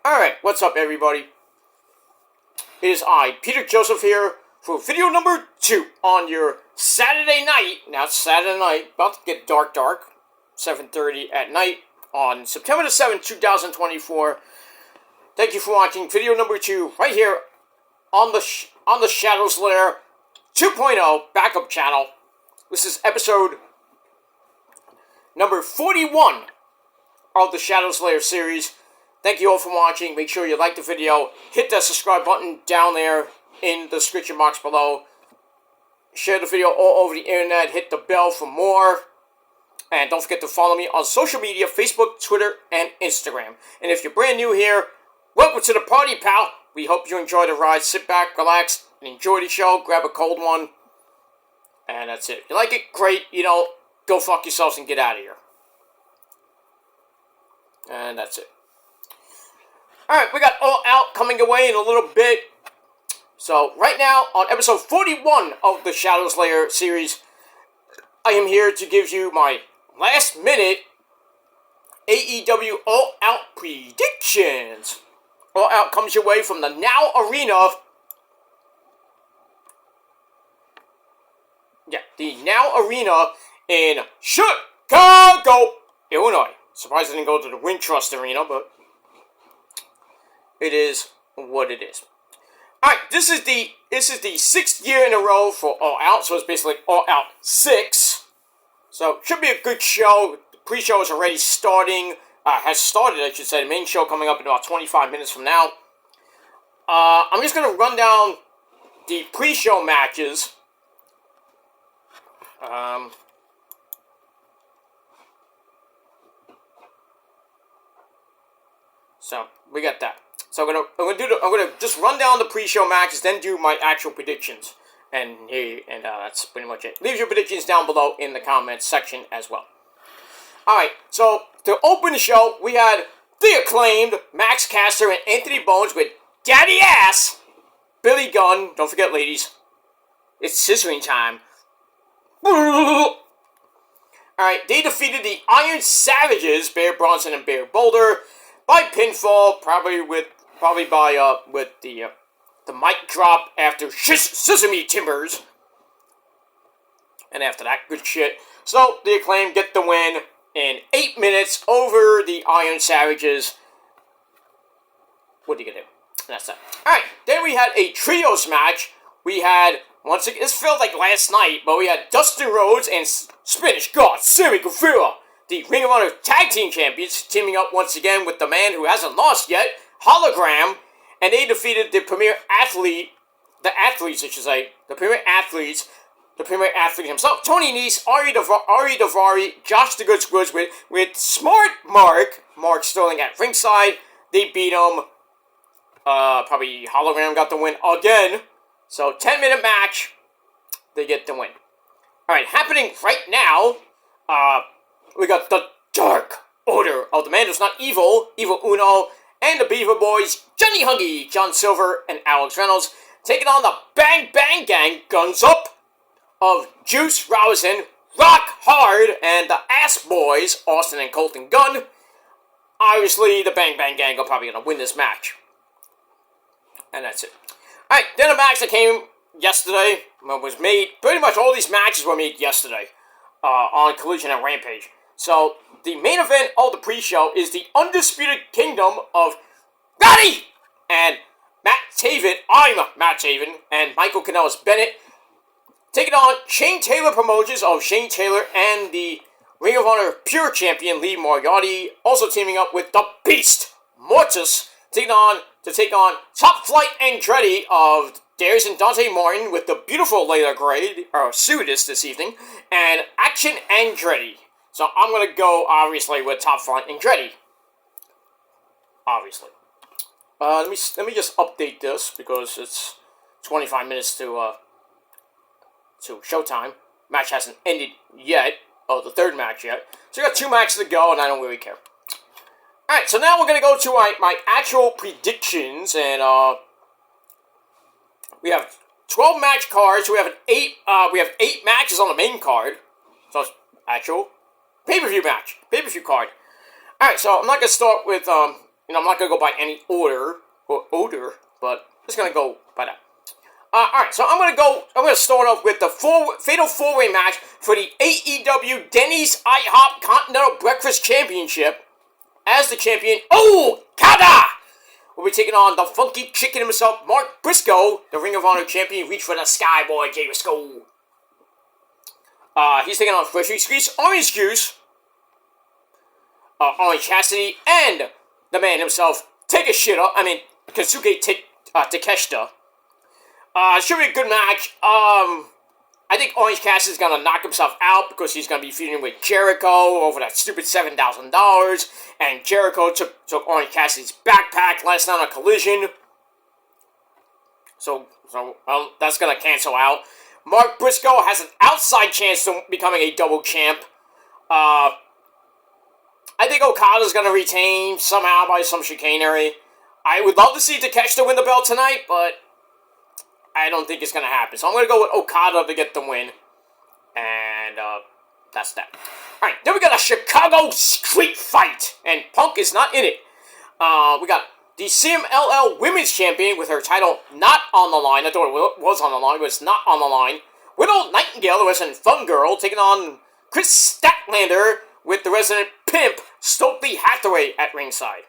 Alright, what's up everybody? It is I, Peter Joseph here, for video number 2 on your Saturday night. Now it's Saturday night, about to get dark, 7:30 at night on September the 7th, 2024. Thank you for watching video number 2 right here on the Shadows Lair 2.0 backup channel. This is episode number 41 of the Shadows Lair series. Thank you all for watching. Make sure you like the video. Hit that subscribe button down there in the description box below. Share the video all over the internet. Hit the bell for more. And don't forget to follow me on social media, Facebook, Twitter, and Instagram. And if you're brand new here, welcome to the party, pal. We hope you enjoy the ride. Sit back, relax, and enjoy the show. Grab a cold one. And that's it. If you like it, great. You know, go fuck yourselves and get out of here. And that's it. Alright, we got All Out coming away in a little bit. So, right now, on episode 41 of the Shadows Lair series, I am here to give you my last-minute AEW All Out predictions. All Out comes your way from the Now Arena. Yeah, the Now Arena in Chicago, Illinois. Surprised I didn't go to the Wintrust Arena, but it is what it is. Alright, this is the 6th year in a row for All Out, so it's basically All Out 6. So, should be a good show. The pre-show is already starting. Has started, I should say. The main show coming up in about 25 minutes from now. I'm just going to run down the pre-show matches. So, we got that. So I'm gonna just run down the pre-show matches, then do my actual predictions, and that's pretty much it. Leave your predictions down below in the comments section as well. All right, so to open the show, we had the Acclaimed Max Caster and Anthony Bowens with Daddy Ass, Billy Gunn. Don't forget, ladies, it's scissoring time. All right, they defeated the Iron Savages, Bear Bronson and Bear Boulder, by pinfall, probably by the mic drop after Sesame Timbers. And after that, good shit. So, the Acclaim get the win in 8 minutes over the Iron Savages. What are you gonna do? That's that. Alright, then we had a trios match. We had, once again, this felt like last night, but we had Dustin Rhodes and Spanish God, Sammy Guevara, the Ring of Honor Tag Team Champions, teaming up once again with the man who hasn't lost yet, Hologram, and they defeated the premier athlete himself, Tony Nese, Ari Daivari, Josh the Goods Woods with Smart Mark Sterling at ringside. They beat him. Probably Hologram got the win again. So 10-minute match. They get the win. Alright, happening right now, we got the Dark Order of the Man Who's Not Evil, Evil Uno, and the Beaver Boys, Johnny Hungy, John Silver, and Alex Reynolds, taking on the Bang Bang Gang, Guns Up, of Juice Robinson, Rock Hard, and the Ass Boys, Austin and Colton Gunn. Obviously, the Bang Bang Gang are probably going to win this match. And that's it. Alright, then a match that came yesterday, was made, pretty much all these matches were made yesterday, on Collision and Rampage. So, the main event of the pre-show is the Undisputed Kingdom of Roddy and Matt Taven. I'm Matt Taven, and Michael Kanellis-Bennett, taking on Shane Taylor Promotions of Shane Taylor and the Ring of Honor Pure Champion Lee Moriarty, also teaming up with the Beast Mortis, to take on Top Flight Andretti of Darius and Dante Martin with the beautiful Layla Gray, or Sudis this evening, and Action Andretti. So I'm going to go, obviously, with Top Flight Andretti. Obviously. Let me just update this, because it's 25 minutes to showtime. Match hasn't ended yet. Oh, the third match yet. So we got 2 matches to go, and I don't really care. Alright, so now we're going to go to my actual predictions, and we have 12 match cards. We have 8 matches on the main card. So it's actual pay-per-view match, pay-per-view card. Alright, so I'm not going to start with I'm not going to go by any order or odor, but just going to go by that. Alright, so I'm going to start off with the Fatal 4-Way match for the AEW Denny's IHOP Continental Breakfast Championship. As the champion, Okada will be taking on the funky chicken himself, Mark Briscoe, the Ring of Honor champion. Reach for the sky, boy, Jay Briscoe. He's taking on Freshly Squeezed Orange Juice, Orange Cassidy, and the man himself, Kensuke Takeshita. Should be a good match. I think Orange Cassidy's gonna knock himself out because he's gonna be feuding with Jericho over that stupid $7,000, and Jericho took Orange Cassidy's backpack last night on a Collision. So that's gonna cancel out. Mark Briscoe has an outside chance to becoming a double champ. I think Okada's gonna retain somehow by some chicanery. I would love to see Takeshita win the belt tonight, but I don't think it's going to happen. So I'm going to go with Okada to get the win. And that's that. Alright, then we got a Chicago street fight. And Punk is not in it. We got the CMLL Women's Champion with her title not on the line. I thought it was on the line, but it's not on the line. Widow Nightingale, the resident fun girl, taking on Chris Statlander with the resident pimp, Stokely Hathaway, at ringside.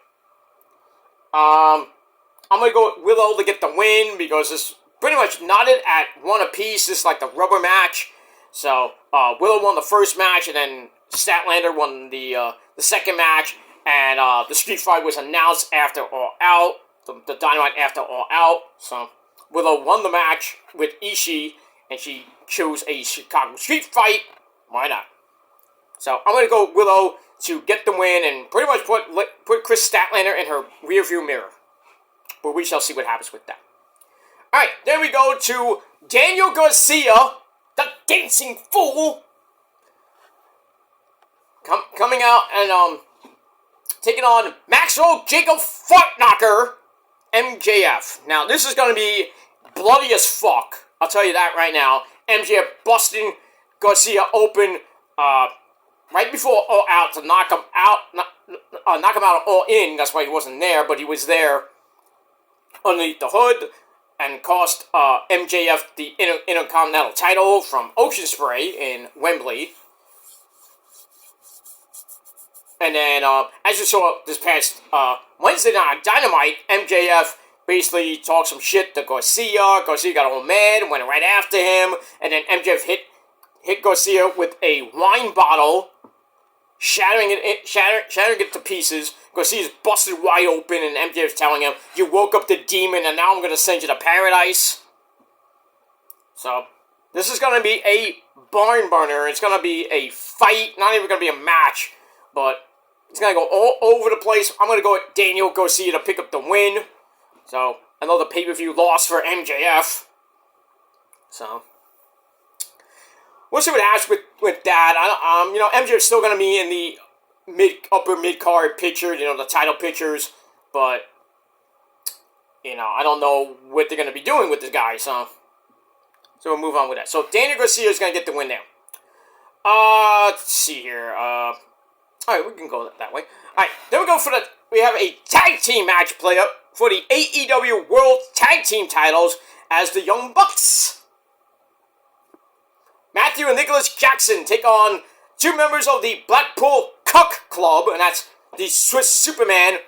I'm going to go with Willow to get the win because it's pretty much knotted at one apiece. This is like the rubber match. So, Willow won the first match, and then Statlander won the second match. And the street fight was announced after All Out, the Dynamite after All Out. So, Willow won the match with Ishii, and she chose a Chicago street fight. Why not? So, I'm going to go Willow to get the win and pretty much put Chris Statlander in her rearview mirror. But we shall see what happens with that. Alright, then we go to Daniel Garcia, the Dancing Fool, coming out and taking on Maxwell Jacob Fartknocker, MJF. Now, this is going to be bloody as fuck. I'll tell you that right now. MJF busting Garcia open right before All Out to knock him out of All In. That's why he wasn't there, but he was there underneath the hood. And cost MJF the Intercontinental title from Ocean Spray in Wembley. And then, as you saw this past Wednesday night Dynamite, MJF basically talked some shit to Garcia. Garcia got all mad, went right after him, and then MJF hit Garcia with a wine bottle, shattering it to pieces. Garcia's busted wide open, and MJF's telling him, "You woke up the demon, and now I'm going to send you to paradise." So, this is going to be a barn burner. It's going to be a fight, not even going to be a match, but it's going to go all over the place. I'm going to go with Daniel Garcia to pick up the win. So, another pay-per-view loss for MJF. So, we'll see what happens with that. MJF's still going to be in the upper mid-card picture, the title pictures, but, I don't know what they're going to be doing with this guy, so we'll move on with that. So, Daniel Garcia is going to get the win there. Let's see here, alright, we can go that way. Alright, then we have a tag team match play up for the AEW World Tag Team titles as the Young Bucks. Matthew and Nicholas Jackson take on two members of the Blackpool Cuck Club, and that's the Swiss Superman,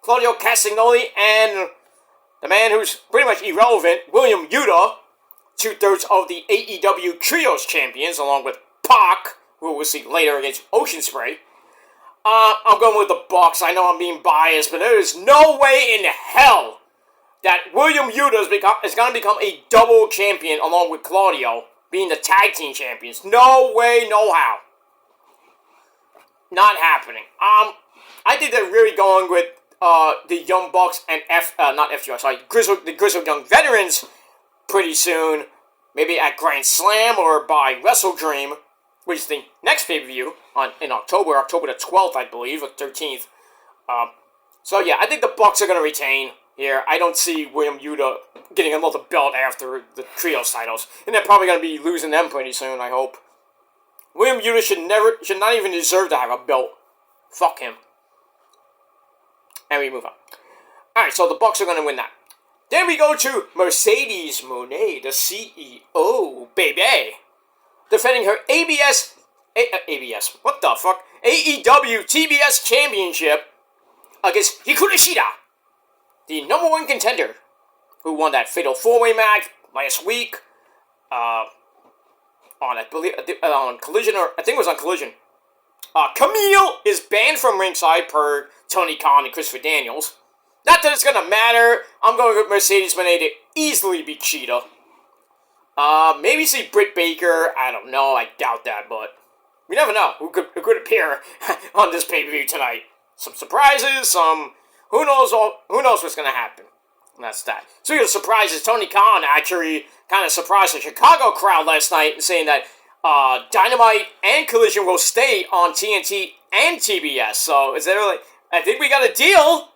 Claudio Castagnoli, and the man who's pretty much irrelevant, William Yuta, 2/3 of the AEW Trios champions, along with Pac, who we'll see later against Ocean Spray. I'm going with the Bucks. I know I'm being biased, but there is no way in hell that William Yuta is going to become a double champion along with Claudio, being the tag team champions. No way, no how. Not happening. I think they're really going with the Young Bucks and the Grizzled Young Veterans pretty soon. Maybe at Grand Slam or by Wrestle Dream, which is the next pay-per-view in October the 12th, I believe, or 13th. So yeah, I think the Bucks are going to retain here. I don't see William Yuta getting another belt after the Trios titles, and they're probably going to be losing them pretty soon, I hope. William Yuta should not even deserve to have a belt. Fuck him. And we move on. Alright, so the Bucks are going to win that. Then we go to Mercedes Moné, the CEO, baby. Defending her ABS, what the fuck? AEW TBS Championship against Hikaru Shida, the number one contender, who won that Fatal 4-Way match last week on Collision, or I think it was on Collision. Camille is banned from ringside per Tony Khan and Christopher Daniels. Not that it's going to matter. I'm going with Mercedes Moné to easily beat Cheetah. Maybe see Britt Baker. I don't know. I doubt that, but we never know who could appear on this pay-per-view tonight. Some surprises, who knows what's going to happen. And that's that. Speaking of surprises, Tony Khan actually kind of surprised the Chicago crowd last night in saying that Dynamite and Collision will stay on TNT and TBS. So is there I think we got a deal.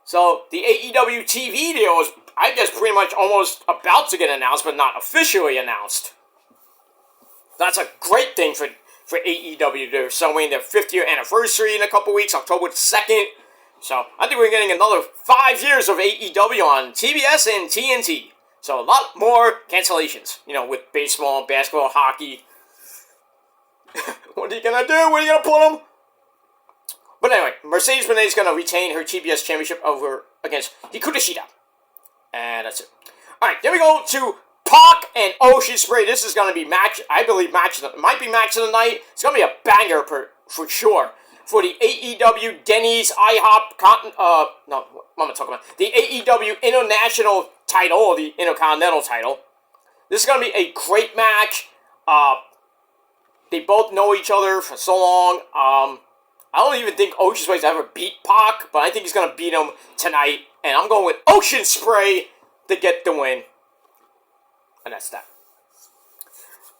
So the AEW TV deal is, I guess, pretty much almost about to get announced, but not officially announced. That's a great thing for AEW. They're celebrating their 50th anniversary in a couple weeks, October 2nd. So I think we're getting another 5 years of AEW on TBS and TNT. So a lot more cancellations, with baseball, basketball, hockey. What are you going to do? Where are you going to put them? But anyway, Mercedes Moné is going to retain her TBS championship against Hikaru Shida. And that's it. Alright, then we go to Pac and Ocean Spray. This is going to be match of the night. It's going to be a banger for sure. For the AEW Denny's IHOP what am I talking about? The AEW International title, or the Intercontinental title. This is going to be a great match. They both know each other for so long. I don't even think Ocean Spray's ever beat Pac, but I think he's going to beat him tonight. And I'm going with Ocean Spray to get the win. And that's that.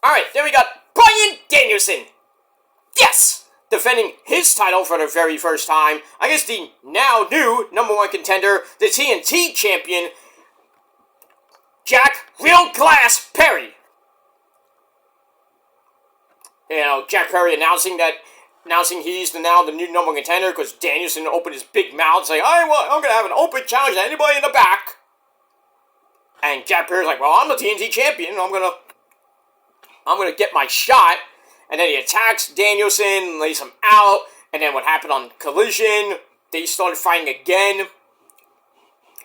Alright, then we got Bryan Danielson. Yes! Defending his title for the very first time against the now new number one contender, the TNT champion, Jack Real Glass Perry. Jack Perry announcing he's now the new number one contender because Danielson opened his big mouth saying, I'm going to have an open challenge to anybody in the back. And Jack Perry's like, well, I'm the TNT champion. I'm gonna get my shot. And then he attacks Danielson, lays him out. And then what happened on Collision, they started fighting again.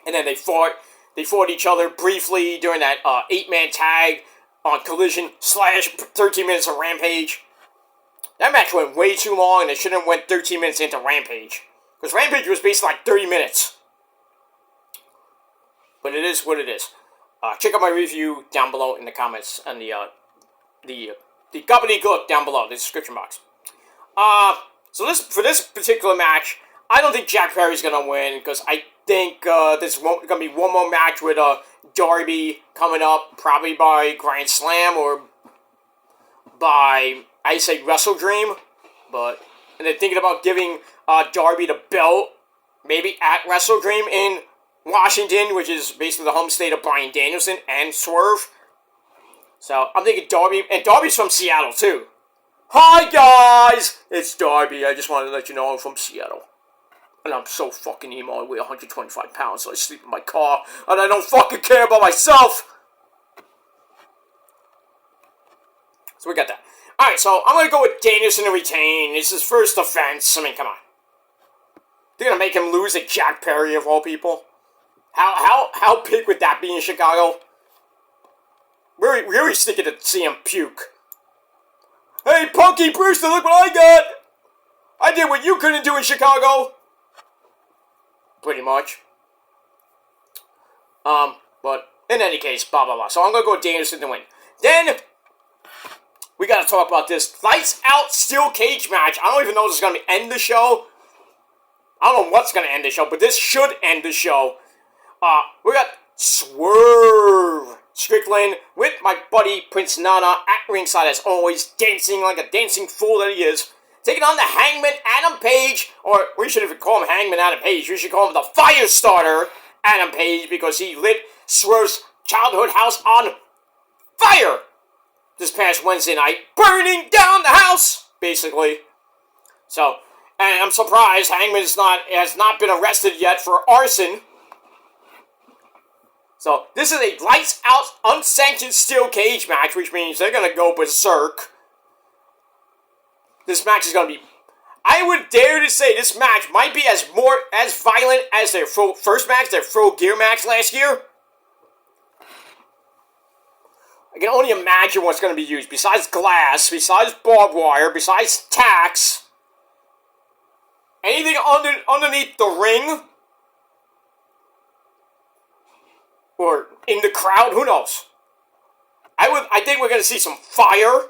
And then they fought each other briefly during that 8-man tag on Collision / 13 minutes of Rampage. That match went way too long, and they shouldn't have went 13 minutes into Rampage. Because Rampage was basically like 30 minutes. But it is what it is. Check out my review down below in the comments and the gobbledygook down below, the description box. So for this particular match, I don't think Jack Perry's going to win, because I think there's going to be one more match with Darby coming up, probably by Grand Slam or by, I say, Wrestle Dream. And they're thinking about giving Darby the belt, maybe at Wrestle Dream in Washington, which is basically the home state of Bryan Danielson and Swerve. So I'm thinking Darby, and Darby's from Seattle too. Hi guys, it's Darby. I just wanted to let you know I'm from Seattle. And I'm so fucking emo. I weigh 125 pounds, so I sleep in my car, and I don't fucking care about myself. So we got that. Alright, so I'm going to go with Danielson to retain. It's his first offense. I mean, come on. They're going to make him lose to Jack Perry, of all people? How big would that be in Chicago? We're really sticking to see him puke. Hey, Punky Brewster, look what I got! I did what you couldn't do in Chicago! Pretty much. But in any case, blah, blah, blah. So I'm going to go with Danielson to win. Then, we got to talk about this Lights Out Steel Cage match. I don't even know if this is going to end the show. I don't know what's going to end the show, but this should end the show. We got Swerve Strickland with my buddy Prince Nana at ringside as always, dancing like a dancing fool that he is. Taking on the Hangman Adam Page, or we should even call him Hangman Adam Page. We should call him the Firestarter Adam Page because he lit Swerve's childhood house on fire this past Wednesday night, burning down the house, basically. So, And I'm surprised Hangman has not been arrested yet for arson. So this is a lights out, unsanctioned steel cage match, which means they're gonna go berserk. This match is gonna be. I would dare to say this match might be as violent as their first match, their Full Gear match last year. I can only imagine what's going to be used. Besides glass, besides barbed wire, besides tacks. Anything underneath the ring? Or in the crowd? Who knows? I think we're going to see some fire.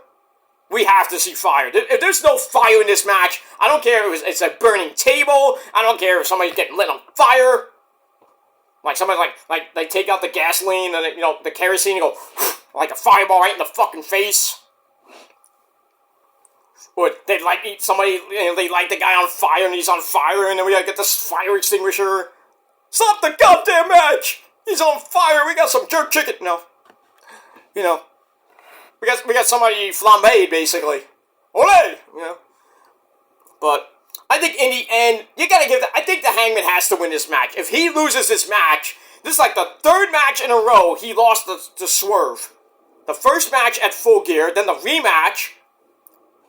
We have to see fire. If there's no fire in this match, I don't care if it's a burning table. I don't care if somebody's getting lit on fire. Like somebody like they take out the gasoline and the kerosene and go like a fireball right in the fucking face. Or they light somebody, they light the guy on fire and he's on fire, and then we gotta get this fire extinguisher. Stop the goddamn match! He's on fire. We got some jerk chicken. No, we got somebody flambéed basically. Olé! But I think in the end, you gotta give I think the Hangman has to win this match. If he loses this match, this is like the third match in a row he lost to Swerve. The first match at Full Gear, then the rematch,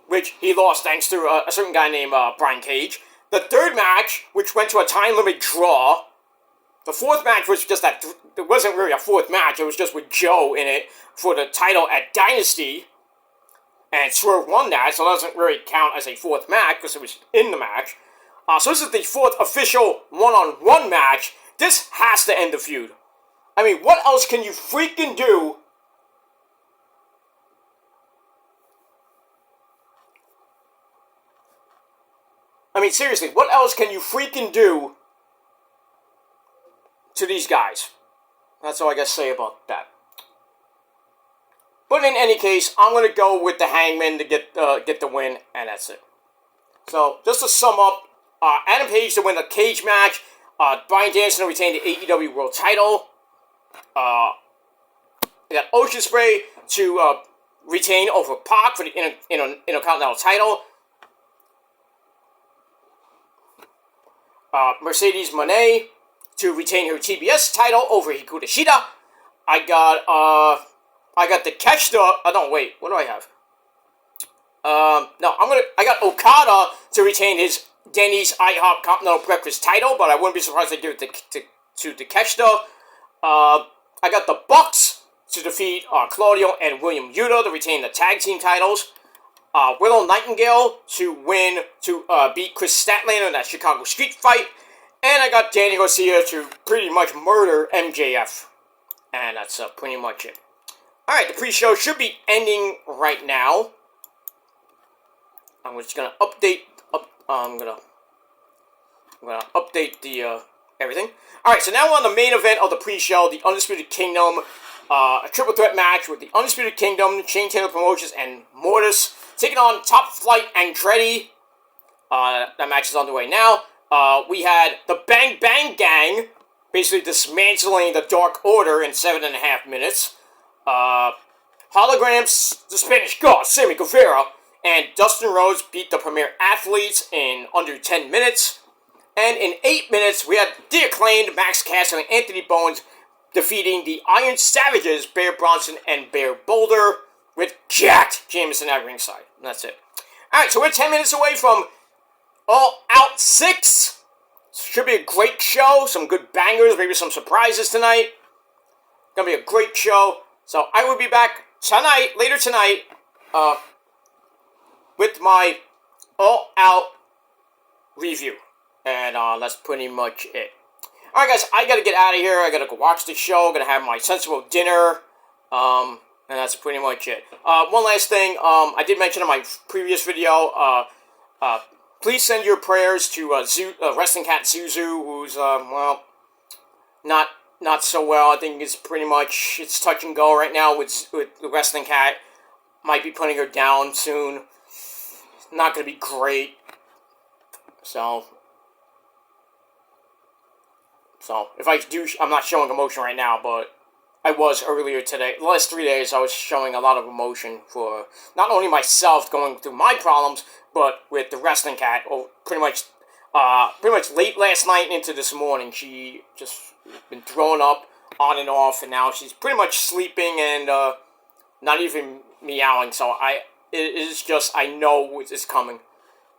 which he lost thanks to a certain guy named Brian Cage. The third match, which went to a time limit draw. The fourth match was just that, it wasn't really a fourth match, it was just with Joe in it for the title at Dynasty. And Swerve won that, so it doesn't really count as a fourth match, because it was in the match. So this is the fourth official one-on-one match. This has to end the feud. I mean, what else can you freaking do? I mean, seriously, what else can you freaking do to these guys? That's all I gotta say about that. But in any case, I'm going to go with the Hangman to get the win, and that's it. So, just to sum up, Adam Page to win the cage match, Bryan Danielson to retain the AEW World title, we got Ocean Spray to retain over Pac for the Intercontinental title, Mercedes Moné to retain her TBS title over Hikaru Shida. I got Takeshita. No, wait. What do I have? No, I got Okada to retain his Denny's IHOP Continental Breakfast title, but I wouldn't be surprised if they give it to Takeshita. I got the Bucks to defeat Claudio and William Yuta to retain the tag team titles. Willow Nightingale to beat Chris Statlander in that Chicago Street Fight. And I got Danny Garcia to pretty much murder MJF. And that's pretty much it. Alright, the pre-show should be ending right now. I'm just gonna update. I'm gonna update the everything. Alright, so now we're on the main event of the pre-show, the Undisputed Kingdom, a triple threat match with the Undisputed Kingdom, Shane Taylor Promotions, and Mortis taking on Top Flight Andretti. That match is underway now. We had the Bang Bang Gang basically dismantling the Dark Order in 7.5 minutes. Holograms, the Spanish God, Sammy Guevara, and Dustin Rhodes beat the Premier Athletes in under 10 minutes. And in 8 minutes, we had the acclaimed Max Caster and Anthony Bowens defeating the Iron Savages, Bear Bronson and Bear Boulder, with jacked Jameson at ringside. And that's it. Alright, so we're 10 minutes away from All Out 6. Should be a great show. Some good bangers, maybe some surprises tonight. Gonna be a great show. So I will be back later tonight, with my All Out review. And that's pretty much it. Alright guys, I gotta get out of here. I gotta go watch the show. I'm gonna have my sensible dinner. And that's pretty much it. One last thing. I did mention in my previous video, please send your prayers to Wrestling Cat Zuzu, who's, not so well. I think it's pretty much, it's touch and go right now with the Wrestling Cat. Might be putting her down soon. Not going to be great. So, if I do, I'm not showing emotion right now, but I was earlier today. The last 3 days, I was showing a lot of emotion for not only myself going through my problems, but with the wrestling cat. Or pretty much late last night into this morning, she just been throwing up on and off, and now she's pretty much sleeping and not even meowing. So it is just, I know it's coming.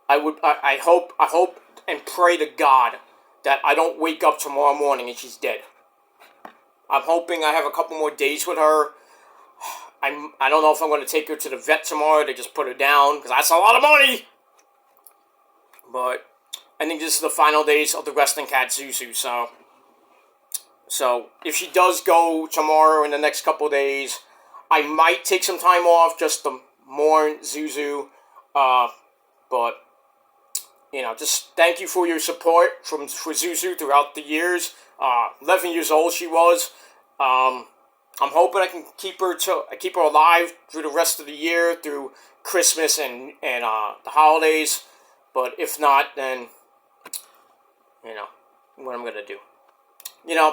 I hope and pray to God that I don't wake up tomorrow morning and she's dead. I'm hoping I have a couple more days with her. I don't know if I'm going to take her to the vet tomorrow to just put her down, because that's a lot of money. But I think this is the final days of the wrestling cat Zuzu. So if she does go tomorrow in the next couple of days, I might take some time off just to mourn Zuzu. But just thank you for your support for Zuzu throughout the years. 11 years old she was. I'm hoping I can keep her alive through the rest of the year, through Christmas and the holidays. But if not, then what I'm gonna do.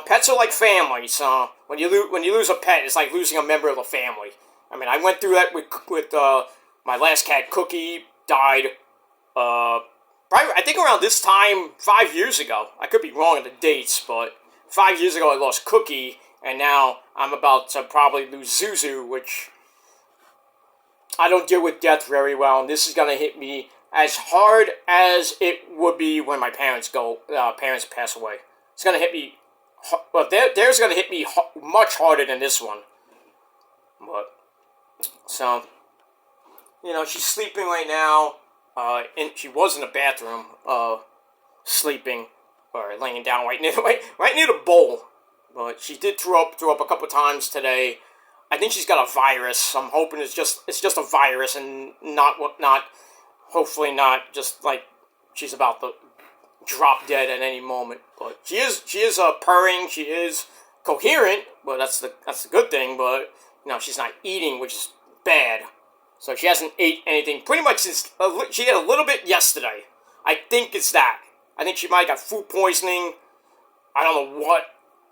Pets are like family. So when you lose a pet, it's like losing a member of the family. I mean, I went through that with my last cat, Cookie, died. Probably, I think around this time, 5 years ago. I could be wrong on the dates, but 5 years ago I lost Cookie, and now I'm about to probably lose Zuzu, which I don't deal with death very well, and this is gonna hit me as hard as it would be when my parents pass away. It's gonna hit me. Well, theirs gonna hit me much harder than this one. But so, she's sleeping right now. She was in the bathroom, sleeping or laying down right near the bowl. But she did throw up a couple times today. I think she's got a virus. I'm hoping it's just a virus and hopefully not just like she's about to drop dead at any moment. But she is purring. She is coherent, but that's the good thing. But she's not eating, which is bad. So she hasn't ate anything pretty much since she had a little bit yesterday. I think it's that. I think she might have got food poisoning. I don't know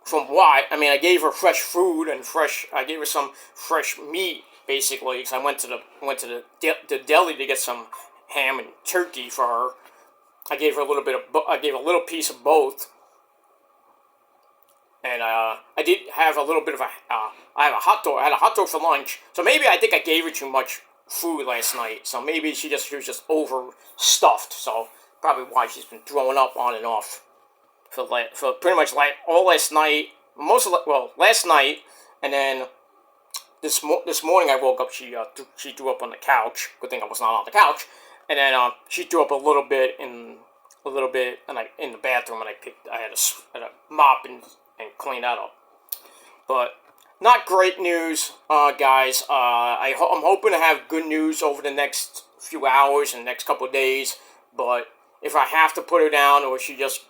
from what. I mean, I gave her fresh food and I gave her some fresh meat basically, because I went to the deli to get some ham and turkey for her. I gave her I gave a little piece of both. And I did have a little bit of I had a hot dog for lunch. So maybe I think I gave her too much food last night. So maybe she was just overstuffed. So probably why she's been throwing up on and off for pretty much all last night. Last night, and then this morning I woke up. She threw up on the couch. Good thing I was not on the couch. And then she threw up a little bit, and in the bathroom, and I had a mop and clean that up. But not great news, guys. I'm hoping to have good news over the next few hours and next couple of days. But if I have to put her down, or she just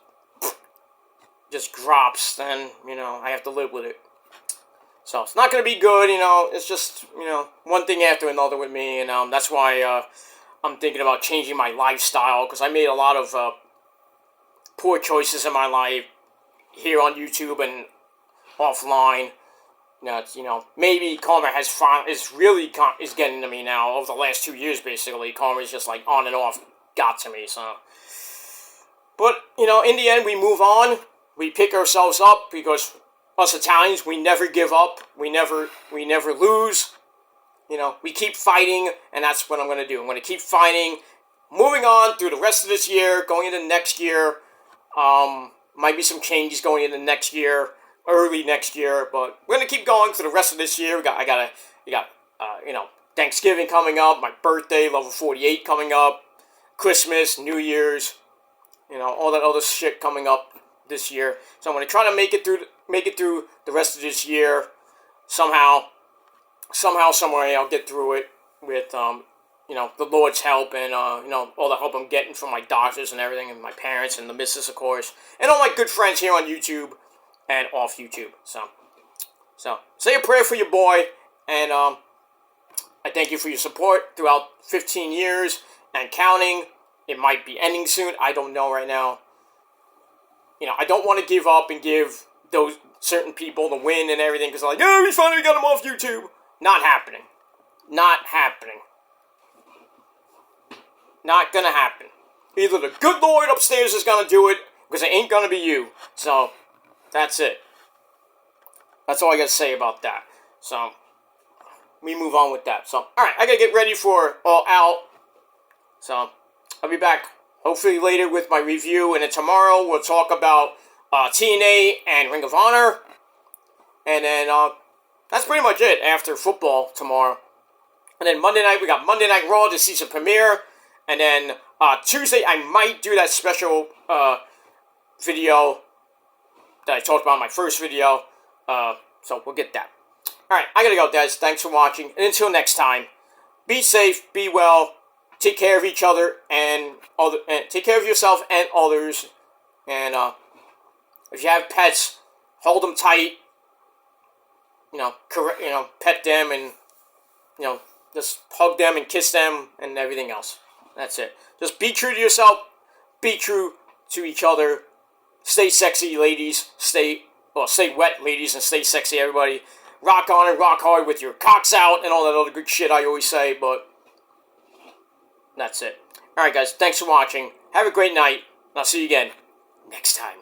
drops, then I have to live with it. So it's not gonna be good. It's just one thing after another with me, and that's why I'm thinking about changing my lifestyle, because I made a lot of poor choices in my life here on YouTube and offline. Maybe karma is getting to me now over the last 2 years. Basically, karma is just like on and off got to me. So, but in the end, we move on. We pick ourselves up, because us Italians, we never give up. We never lose. We keep fighting, and that's what I'm going to do. I'm going to keep fighting, moving on through the rest of this year, going into next year. Might be some changes going into next year, early next year, but we're going to keep going through the rest of this year. We got Thanksgiving coming up, my birthday, level 48 coming up, Christmas, New Year's, all that other shit coming up this year. So I'm going to try to make it through the rest of this year somehow, some way. I'll get through it with the Lord's help, and all the help I'm getting from my doctors and everything, and my parents and the missus, of course, and all my good friends here on YouTube and off YouTube. So say a prayer for your boy, and I thank you for your support throughout 15 years and counting. It might be ending soon. I don't know right now. I don't want to give up and give certain people to win and everything because like, yeah, we finally got him off YouTube. Not happening. Not happening. Not gonna happen. Either the good Lord upstairs is gonna do it, because it ain't gonna be you. So, that's it. That's all I gotta say about that. So, we move on with that. So, alright, I gotta get ready for All Out. So, I'll be back hopefully later with my review, and then tomorrow we'll talk about TNA and Ring of Honor. And then, that's pretty much it after football tomorrow. And then Monday night, we got Monday Night Raw, the season premiere. And then Tuesday, I might do that special video that I talked about in my first video. So we'll get that. Alright, I gotta go, guys. Thanks for watching. And until next time, be safe, be well, take care of each other, and take care of yourself and others. And if you have pets, hold them tight. Pet them, and just hug them and kiss them and everything else. That's it. Just be true to yourself. Be true to each other. Stay sexy, ladies. Stay wet, ladies, and stay sexy, everybody. Rock on and rock hard with your cocks out and all that other good shit I always say, but that's it. Alright, guys. Thanks for watching. Have a great night. And I'll see you again next time.